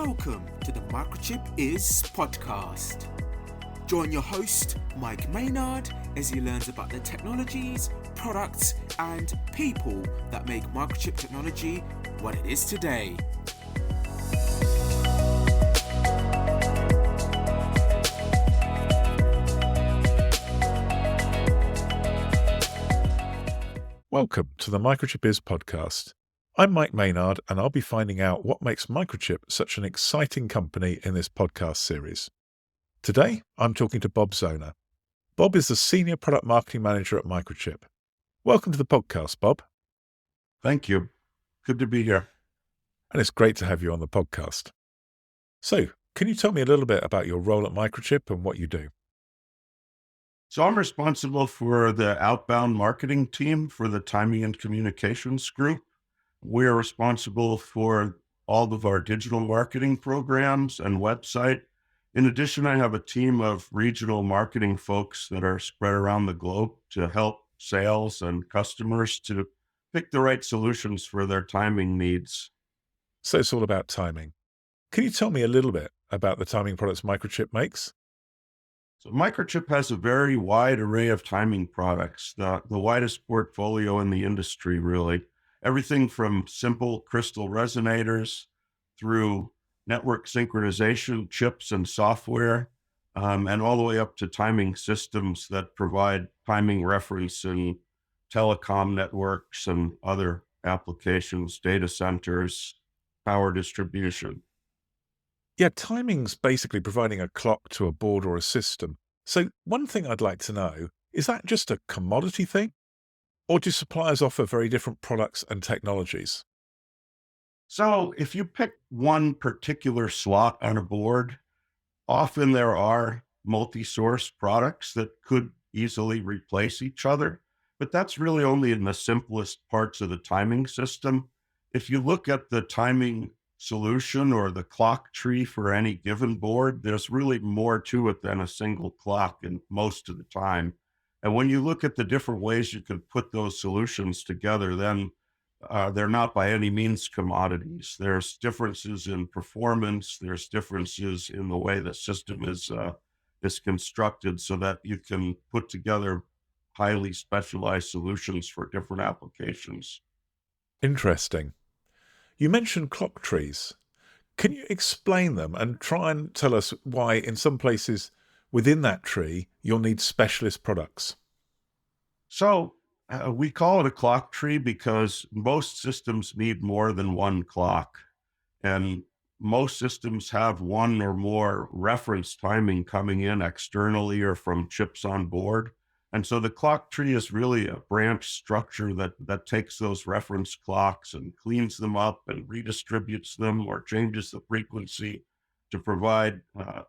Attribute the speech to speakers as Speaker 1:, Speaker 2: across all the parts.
Speaker 1: Welcome to the Microchip podcast. Join your host, Mike Maynard, as he learns about the technologies, products, and people that make microchip technology what it is today.
Speaker 2: Welcome to the Microchip podcast. I'm Mike Maynard, and I'll be finding out what makes Microchip such an exciting company in this podcast series. Today, I'm talking to Bob Zona. Bob is the Senior Product Marketing Manager at Microchip. Welcome to the podcast, Bob.
Speaker 3: Thank you. Good to be here.
Speaker 2: And it's great to have you on the podcast. So, can you tell me a little bit about your role at Microchip and what you do?
Speaker 3: So I'm responsible for the outbound marketing team for the timing and communications group. We're responsible for all of our digital marketing programs and website. In addition, I have a team of regional marketing folks that are spread around the globe to help sales and customers to pick the right solutions for their timing needs.
Speaker 2: So it's all about timing. Can you tell me a little bit about the timing products Microchip makes?
Speaker 3: So Microchip has a very wide array of timing products, the widest portfolio in the industry, really. Everything from simple crystal resonators through network synchronization chips and software, and all the way up to timing systems that provide timing reference in telecom networks and other applications, data centers, power distribution.
Speaker 2: Yeah, timing's basically providing a clock to a board or a system. So one thing I'd like to know, is that just a commodity thing? Or do suppliers offer very different products and technologies?
Speaker 3: So if you pick one particular slot on a board, often there are multi-source products that could easily replace each other, but that's really only in the simplest parts of the timing system. If you look at the timing solution or the clock tree for any given board, there's really more to it than a single clock in most of the time. And when you look at the different ways you can put those solutions together, then they're not by any means commodities. There's differences in performance. There's differences in the way the system is constructed so that you can put together highly specialized solutions for different applications.
Speaker 2: Interesting. You mentioned clock trees. Can you explain them and try and tell us why in some places within that tree you'll need specialist products?
Speaker 3: So we call it a clock tree because most systems need more than one clock. And most systems have one or more reference timing coming in externally or from chips on board. And so the clock tree is really a branch structure that takes those reference clocks and cleans them up and redistributes them or changes the frequency to provide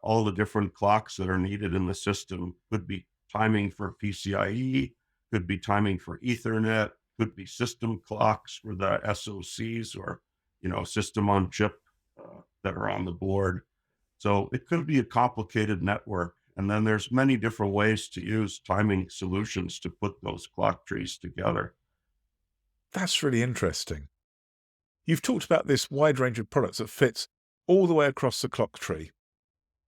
Speaker 3: all the different clocks that are needed in the system. Could be timing for PCIe, could be timing for Ethernet, could be system clocks for the SoCs or, system on chip that are on the board. So it could be a complicated network. And then there's many different ways to use timing solutions to put those clock trees together.
Speaker 2: That's really interesting. You've talked about this wide range of products that fits all the way across the clock tree.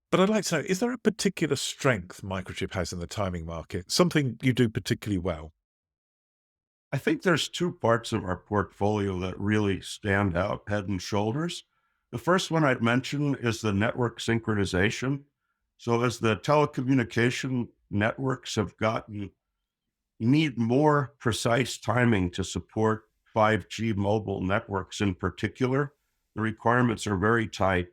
Speaker 2: But I'd like to know, is there a particular strength Microchip has in the timing market, something you do particularly well?
Speaker 3: I think there's two parts of our portfolio that really stand out head and shoulders. The first one I'd mention is the network synchronization. So as the telecommunication networks have need more precise timing to support 5G mobile networks in particular, the requirements are very tight.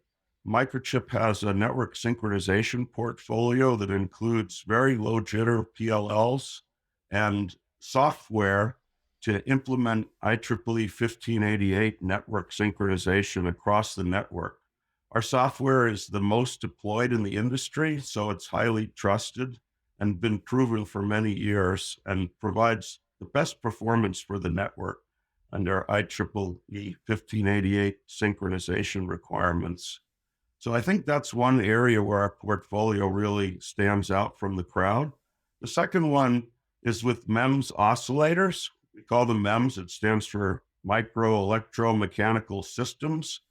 Speaker 3: Microchip has a network synchronization portfolio that includes very low jitter PLLs and software to implement IEEE 1588 network synchronization across the network. Our software is the most deployed in the industry, so it's highly trusted and been proven for many years and provides the best performance for the network under IEEE 1588 synchronization requirements. So I think that's one area where our portfolio really stands out from the crowd. The second one is with MEMS oscillators. We call them MEMS. It stands for micro electromechanical systems.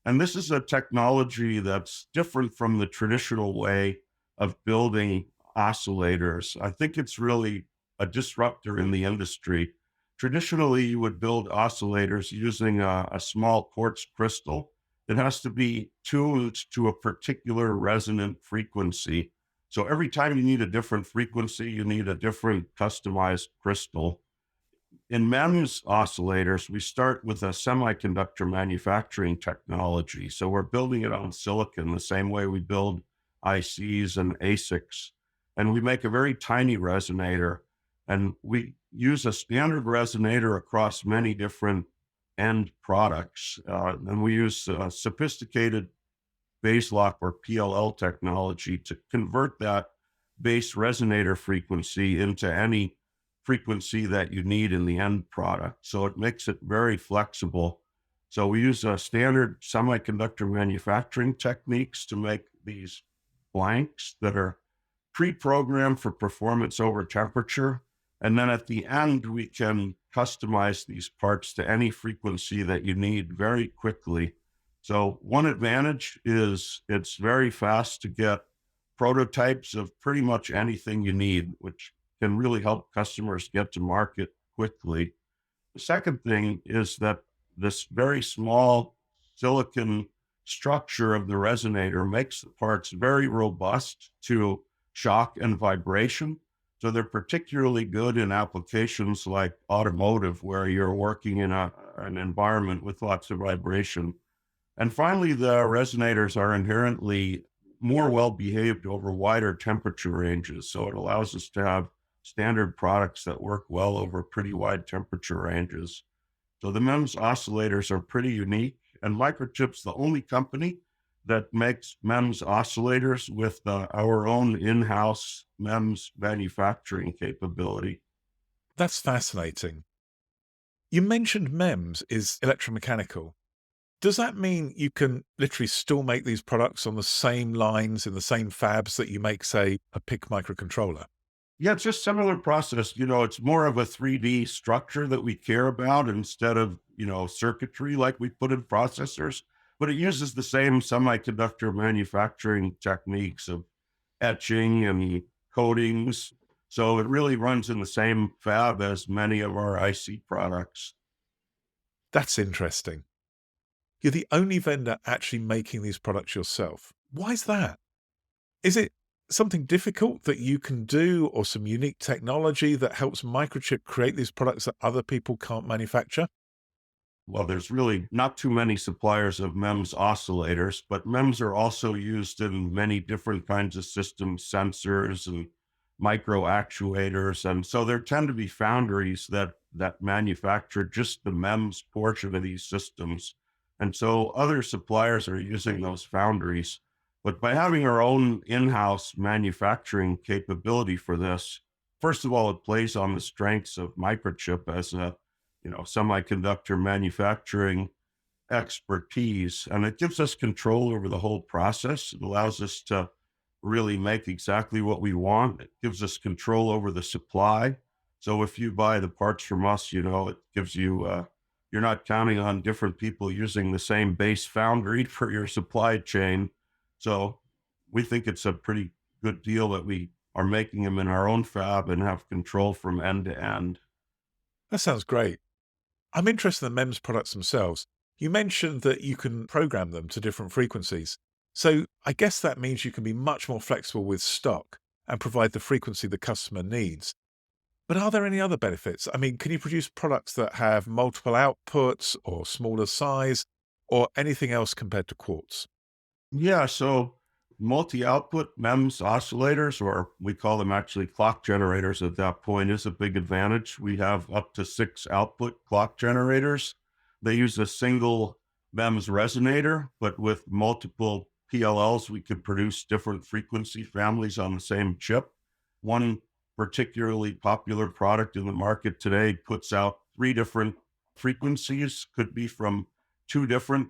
Speaker 3: And this is a technology that's different from the traditional way of building oscillators. I think it's really a disruptor in the industry. Traditionally, you would build oscillators using a small quartz crystal. It has to be tuned to a particular resonant frequency. So every time you need a different frequency, you need a different customized crystal. In MEMS oscillators, we start with a semiconductor manufacturing technology. So we're building it on silicon the same way we build ICs and ASICs. And we make a very tiny resonator. And we use a standard resonator across many different end products. And we use sophisticated base lock or PLL technology to convert that base resonator frequency into any frequency that you need in the end product. So it makes it very flexible. So we use standard semiconductor manufacturing techniques to make these blanks that are pre-programmed for performance over temperature. And then at the end, we can customize these parts to any frequency that you need very quickly. So one advantage is it's very fast to get prototypes of pretty much anything you need, which can really help customers get to market quickly. The second thing is that this very small silicon structure of the resonator makes the parts very robust to shock and vibration. So they're particularly good in applications like automotive, where you're working in an environment with lots of vibration. And finally, the resonators are inherently more well-behaved over wider temperature ranges. So it allows us to have standard products that work well over pretty wide temperature ranges. So the MEMS oscillators are pretty unique, and Microchip's the only company that makes MEMS oscillators with our own in-house MEMS manufacturing capability.
Speaker 2: That's fascinating. You mentioned MEMS is electromechanical. Does that mean you can literally still make these products on the same lines in the same fabs that you make, say, a PIC microcontroller?
Speaker 3: Yeah, it's just similar process. It's more of a 3D structure that we care about instead of, circuitry like we put in processors, but it uses the same semiconductor manufacturing techniques of etching and coatings. So it really runs in the same fab as many of our IC products.
Speaker 2: That's interesting. You're the only vendor actually making these products yourself. Why is that? Is it something difficult that you can do, or some unique technology that helps Microchip create these products that other people can't manufacture?
Speaker 3: Well, there's really not too many suppliers of MEMS oscillators, but MEMS are also used in many different kinds of systems, sensors and micro actuators. And so there tend to be foundries that manufacture just the MEMS portion of these systems. And so other suppliers are using those foundries. But by having our own in-house manufacturing capability for this, first of all, it plays on the strengths of Microchip as a semiconductor manufacturing expertise, and it gives us control over the whole process. It allows us to really make exactly what we want. It gives us control over the supply. So if you buy the parts from us, it gives you, you're not counting on different people using the same base foundry for your supply chain. So we think it's a pretty good deal that we are making them in our own fab and have control from end to end.
Speaker 2: That sounds great. I'm interested in the MEMS products themselves. You mentioned that you can program them to different frequencies. So I guess that means you can be much more flexible with stock and provide the frequency the customer needs. But are there any other benefits? I mean, can you produce products that have multiple outputs or smaller size, or anything else compared to quartz?
Speaker 3: Yeah, so multi-output MEMS oscillators, or we call them actually clock generators at that point, is a big advantage. We have up to 6 output clock generators. They use a single MEMS resonator, but with multiple PLLs, we could produce different frequency families on the same chip. One particularly popular product in the market today puts out 3 different frequencies, could be from 2 different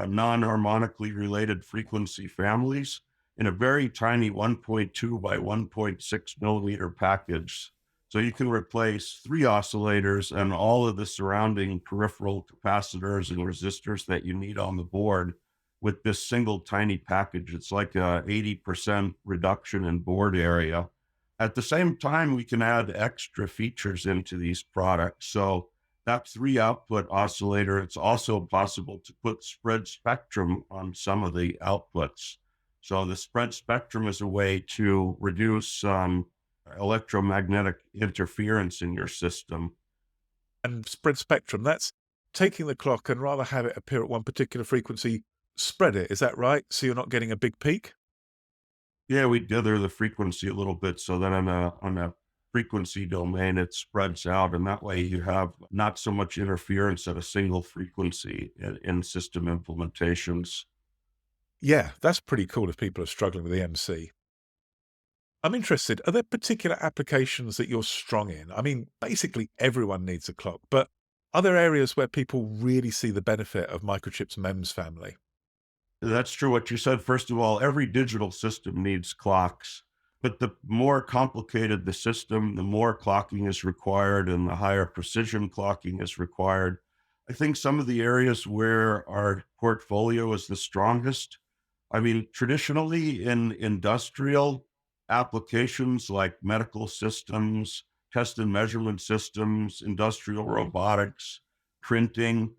Speaker 3: non-harmonically related frequency families in a very tiny 1.2 by 1.6 millimeter package. So you can replace 3 oscillators and all of the surrounding peripheral capacitors and resistors that you need on the board. with this single tiny package. It's like a 80% reduction in board area. At the same time, we can add extra features into these products. So that 3-output oscillator, it's also possible to put spread spectrum on some of the outputs. So the spread spectrum is a way to reduce electromagnetic interference in your system.
Speaker 2: And spread spectrum, that's taking the clock and rather have it appear at one particular frequency, spread it. Is that right? So you're not getting a big peak?
Speaker 3: Yeah, we dither the frequency a little bit so that on a frequency domain, it spreads out. And that way you have not so much interference at a single frequency in system implementations.
Speaker 2: Yeah, that's pretty cool if people are struggling with EMC. I'm interested, are there particular applications that you're strong in? I mean, basically everyone needs a clock, but are there areas where people really see the benefit of Microchip's MEMS family?
Speaker 3: That's true what you said. First of all, every digital system needs clocks, but the more complicated the system, the more clocking is required and the higher precision clocking is required. I think some of the areas where our portfolio is the strongest, I mean, traditionally in industrial applications like medical systems, test and measurement systems, industrial robotics, printing,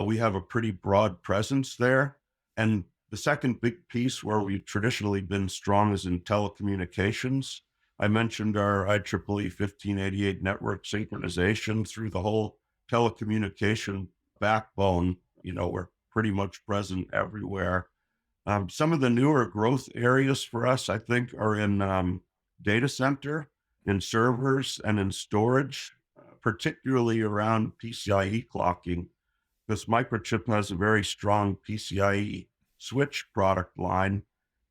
Speaker 3: we have a pretty broad presence there. And the second big piece where we've traditionally been strong is in telecommunications. I mentioned our IEEE 1588 network synchronization through the whole telecommunication backbone. We're pretty much present everywhere. Some of the newer growth areas for us, I think, are in data center, in servers, and in storage, particularly around PCIe clocking, because Microchip has a very strong PCIe switch product line,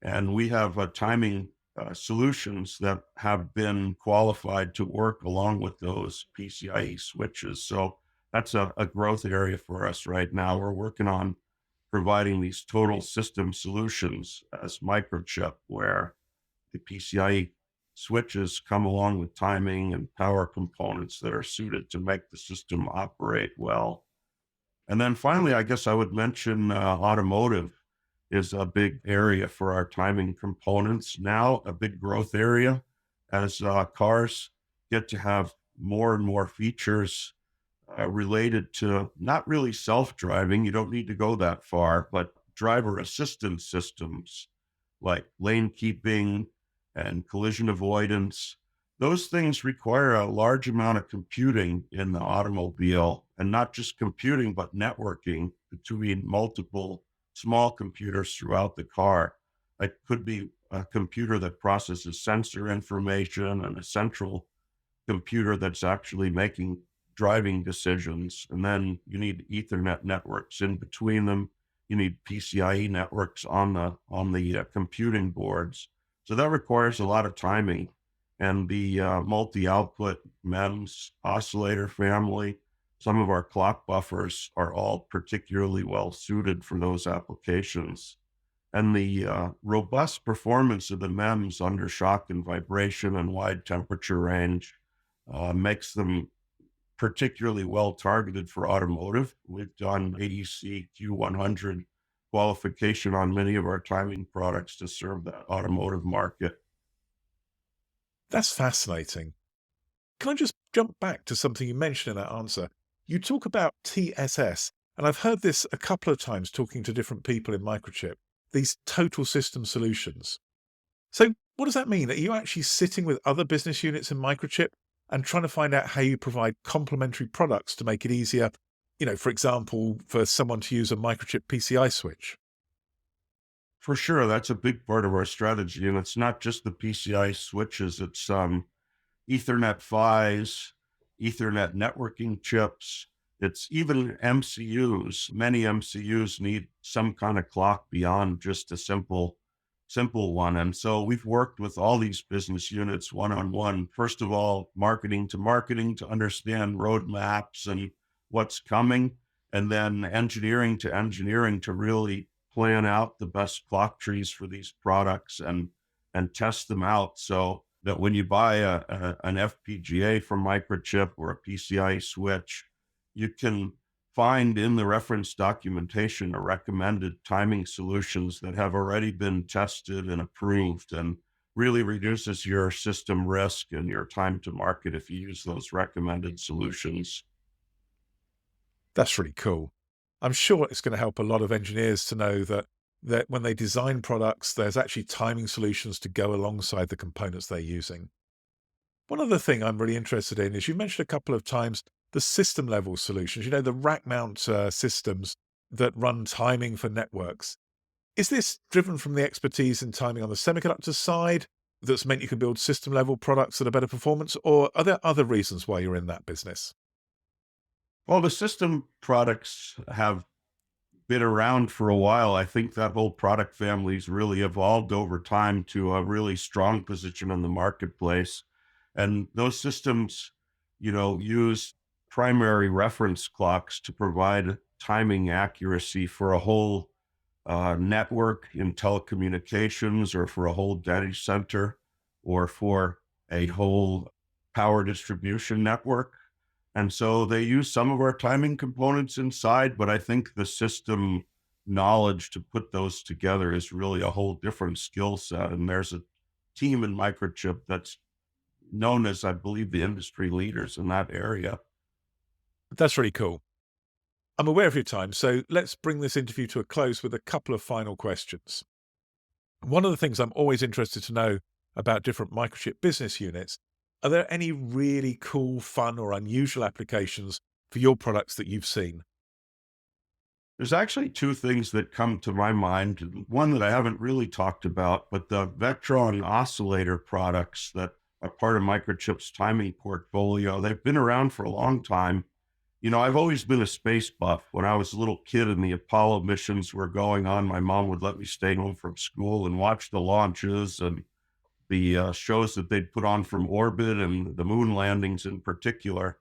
Speaker 3: and we have timing solutions that have been qualified to work along with those PCIe switches. So that's a growth area for us right now. We're working on providing these total system solutions as Microchip, where the PCIe switches come along with timing and power components that are suited to make the system operate well. And then finally, I guess I would mention automotive is a big area for our timing components. Now, a big growth area as cars get to have more and more features related to not really self-driving. You don't need to go that far, but driver assistance systems like lane keeping and collision avoidance. Those things require a large amount of computing in the automobile, and not just computing, but networking between multiple small computers throughout the car. It could be a computer that processes sensor information and a central computer that's actually making driving decisions. And then you need Ethernet networks in between them. You need PCIe networks on the computing boards. So that requires a lot of timing. And the multi-output MEMS oscillator family, some of our clock buffers are all particularly well suited for those applications. And the robust performance of the MEMS under shock and vibration and wide temperature range makes them particularly well targeted for automotive. We've done AEC Q100 qualification on many of our timing products to serve that automotive market.
Speaker 2: That's fascinating. Can I just jump back to something you mentioned in that answer? You talk about TSS, and I've heard this a couple of times talking to different people in Microchip, these total system solutions. So what does that mean? Are you actually sitting with other business units in Microchip and trying to find out how you provide complementary products to make it easier, for example, for someone to use a Microchip PCI switch?
Speaker 3: For sure, that's a big part of our strategy. And it's not just the PCI switches, it's Ethernet PHYs, Ethernet networking chips. It's even MCUs. Many MCUs need some kind of clock beyond just a simple one. And so we've worked with all these business units one-on-one. First of all, marketing to understand roadmaps and what's coming, and then engineering to really plan out the best clock trees for these products and test them out, so that when you buy an FPGA from Microchip or a PCIe switch, you can find in the reference documentation a recommended timing solutions that have already been tested and approved, and really reduces your system risk and your time to market if you use those recommended solutions.
Speaker 2: That's really cool. I'm sure it's going to help a lot of engineers to know that when they design products, there's actually timing solutions to go alongside the components they're using. One other thing I'm really interested in is you mentioned a couple of times the system level solutions, the rack mount systems that run timing for networks. Is this driven from the expertise in timing on the semiconductor side that's meant you can build system level products that are better performance, or are there other reasons why you're in that business?
Speaker 3: Well, the system products have been around for a while. I think that whole product family's really evolved over time to a really strong position in the marketplace. And those systems, use primary reference clocks to provide timing accuracy for a whole network in telecommunications, or for a whole data center, or for a whole power distribution network. And so they use some of our timing components inside, but I think the system knowledge to put those together is really a whole different skill set. And there's a team in Microchip that's known as, I believe, the industry leaders in that area.
Speaker 2: That's really cool. I'm aware of your time, so let's bring this interview to a close with a couple of final questions. One of the things I'm always interested to know about different Microchip business units, are there any really cool, fun, or unusual applications for your products that you've seen?
Speaker 3: There's actually two things that come to my mind. One that I haven't really talked about, but the Vectron oscillator products that are part of Microchip's timing portfolio, they've been around for a long time. I've always been a space buff. When I was a little kid and the Apollo missions were going on, my mom would let me stay home from school and watch the launches and the shows that they'd put on from orbit, and the moon landings in particular.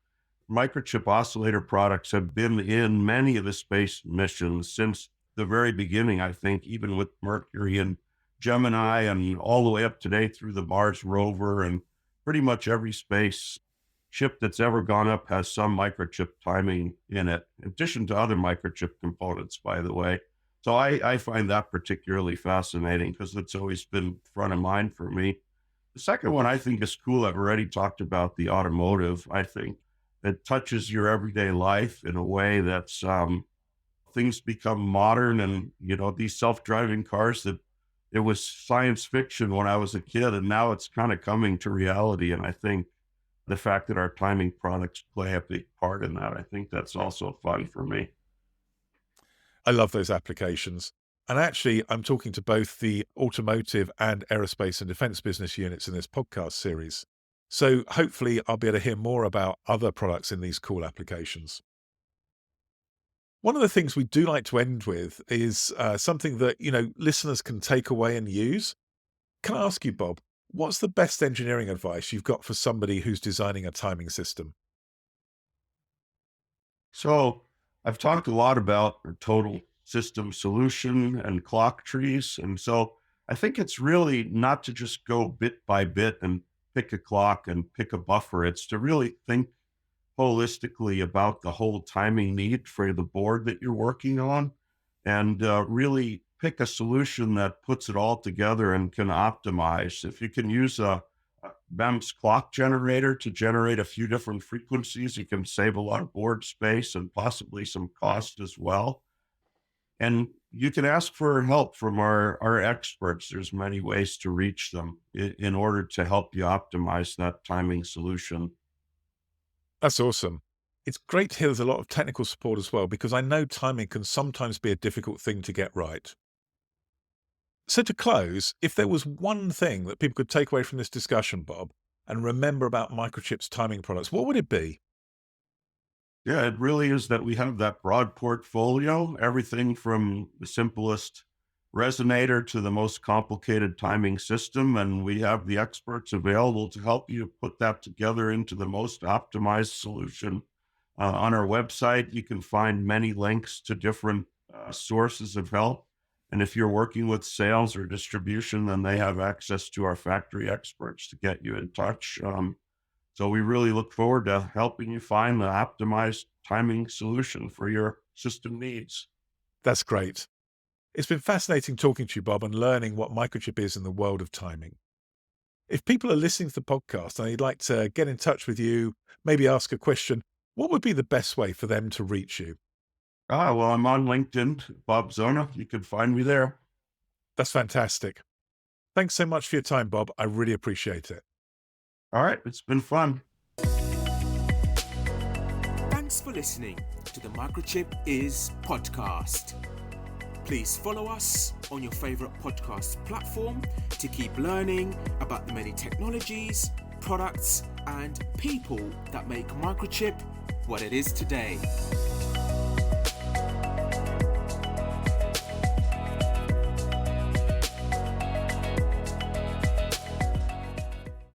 Speaker 3: Microchip oscillator products have been in many of the space missions since the very beginning, I think, even with Mercury and Gemini, and all the way up today through the Mars rover. And pretty much every space ship that's ever gone up has some microchip timing in it, in addition to other microchip components, by the way. So I find that particularly fascinating because it's always been front of mind for me. The second one I think is cool. I've already talked about the automotive. I think it touches your everyday life in a way that's things become modern, and these self-driving cars that it was science fiction when I was a kid, and now it's kind of coming to reality. And I think the fact that our timing products play a big part in that, I think that's also fun for me.
Speaker 2: I love those applications. And actually, I'm talking to both the automotive and aerospace and defense business units in this podcast series. So hopefully I'll be able to hear more about other products in these cool applications. One of the things we do like to end with is something that, listeners can take away and use. Can I ask you, Bob, what's the best engineering advice you've got for somebody who's designing a timing system?
Speaker 3: So I've talked a lot about the total system solution and clock trees. And so I think it's really not to just go bit by bit and pick a clock and pick a buffer. It's to really think holistically about the whole timing need for the board that you're working on, and really pick a solution that puts it all together and can optimize. If you can use a MEMS clock generator to generate a few different frequencies, you can save a lot of board space and possibly some cost as well. And you can ask for help from our experts. There's many ways to reach them in order to help you optimize that timing solution.
Speaker 2: That's awesome. It's great to hear there's a lot of technical support as well, because I know timing can sometimes be a difficult thing to get right. So to close, if there was one thing that people could take away from this discussion, Bob, and remember about Microchip's timing products, what would it be?
Speaker 3: Yeah, it really is that we have that broad portfolio, everything from the simplest resonator to the most complicated timing system. And we have the experts available to help you put that together into the most optimized solution. On our website, you can find many links to different sources of help. And if you're working with sales or distribution, then they have access to our factory experts to get you in touch. So we really look forward to helping you find the optimized timing solution for your system needs.
Speaker 2: That's great. It's been fascinating talking to you, Bob, and learning what Microchip is in the world of timing. If people are listening to the podcast and they'd like to get in touch with you, maybe ask a question, what would be the best way for them to reach you?
Speaker 3: Well, I'm on LinkedIn, Bob Zona. You can find me there.
Speaker 2: That's fantastic. Thanks so much for your time, Bob. I really appreciate it.
Speaker 3: All right. It's been fun.
Speaker 1: Thanks for listening to the Microchip Is podcast. Please follow us on your favorite podcast platform to keep learning about the many technologies, products, and people that make Microchip what it is today.